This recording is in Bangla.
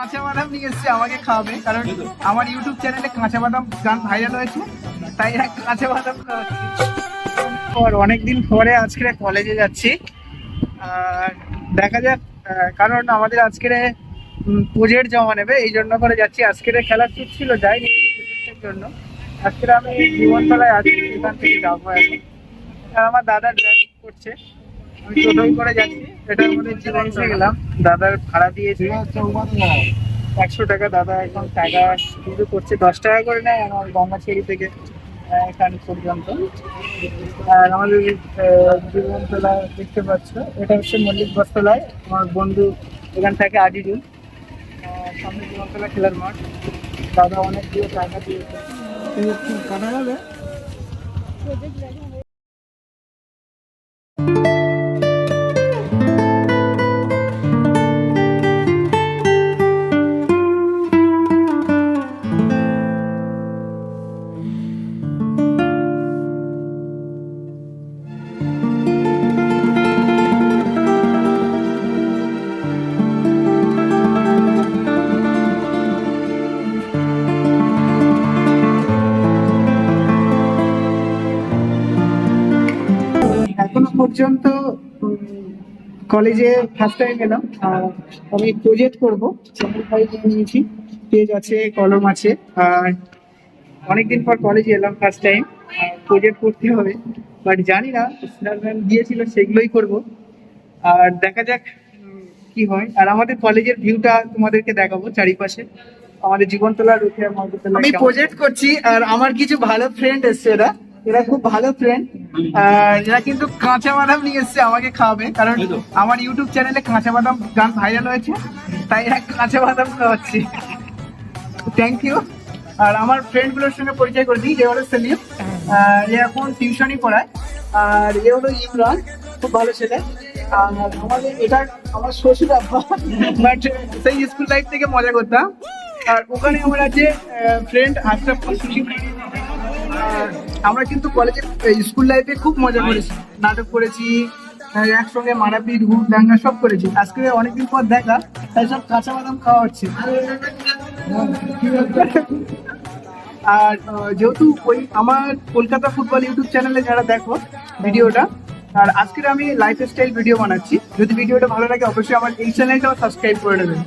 কাঁচা বাদাম নিয়ে এসছে আমাকে খাওয়াবে, কারণ আমার ইউটিউব চ্যানেলে কাঁচা বাদাম গান ভাইরাল হয়েছে, তাই এরা কাঁচা বাদাম খাওয়াচ্ছে। অনেকদিন পরে আজকে কলেজে যাচ্ছি, আর দেখা যাক, কারণ আমাদের আজকে প্রজেক্ট জমা নেবে, এই জন্য করে যাচ্ছি। আজকের খেলার ছুট ছিল, যাইনি প্রজেক্টের জন্য। আজকে আমি জীবনতলায় আছি, এখান থেকে যাবো এখন। আর আমার দাদা ড্রাইভিং করছে, আমি টোটোই করে যাচ্ছি। এটার মধ্যে জীবনতলা গেলাম, দাদার ভাড়া দিয়েছি 100 টাকা। দাদা এখন টাকা শুরু করছে, 10 টাকা করে নেয় আমার গঙ্গাছেড়ি থেকে এখান পর্যন্ত। আর আমাদের জীবনতলা দেখতে পাচ্ছ, এটা হচ্ছে মল্লিক বস্ত্রালয়। আমার বন্ধু এখান থেকে আজিজুল, সামনে জীবনতলা খেলার মাঠ। দাদা অনেক দিয়ে টাকা দিয়েছে, কাটা যাবে। এখনো পর্যন্ত কলেজে ফার্স্ট টাইম এলাম। আমি প্রজেক্ট করবো, চ্যানেল ফাইল নিয়েছি, পেজ আছে, কলম আছে। আর অনেকদিন পর কলেজে এলাম, ফার্স্ট টাইম প্রজেক্ট করতে হবে, বাট জানি না, স্যার ম্যাম দিয়েছিল সেগুলোই করব। আর দেখা যাক কি হয়। আর আমাদের কলেজের ভিউটা তোমাদেরকে দেখাবো চারিপাশে, আমাদের জীবনতলা রুখিয়া মহাবিদ্যালয়। আমি প্রজেক্ট করছি, আর আমার কিছু ভালো ফ্রেন্ড এসছে, এরা এরা খুব ভালো ফ্রেন্ড। আর এরা কিন্তু কাঁচা বাদাম নিয়ে এসছে আমাকে খাওয়াবে, কারণ আমার ইউটিউব চ্যানেলে কাঁচা বাদাম গান ভাইরাল হয়েছে, তাই এরা কাঁচা বাদাম খাওয়াচ্ছি। Thank you. আর আমার ফ্রেন্ড গুলোর সঙ্গে পরিচয় করে দিই। এ হলো সেলিম, এ এখন টিউশনই পড়ায়। আর এ হলো ইমরান, খুব ভালো ছেলে। আর আমাদের এটা আমার শ্বশুর আব্বা, বাট সেই স্কুল লাইফ থেকে মজা করতাম। আর ওখানে আমার আছে ফ্রেন্ড আশরাফ। আমরা কিন্তু কলেজে স্কুল লাইফে খুব মজা করেছি, নাটক করেছি, একসঙ্গে মারাপিট, হুট দাঙ্গা সব করেছি। আজকে অনেকদিন পর দেখা, তাই সব কাঁচা বাদাম খাওয়া হচ্ছে। আর যেহেতু ওই আমার কলকাতা ফুটবল ইউটিউব চ্যানেলে যারা দেখো ভিডিওটা, আর আজকে আমি লাইফস্টাইল ভিডিও বানাচ্ছি। যদি ভিডিওটা ভালো লাগে অবশ্যই আমার এই চ্যানেলটাও সাবস্ক্রাইব করে নেবেন।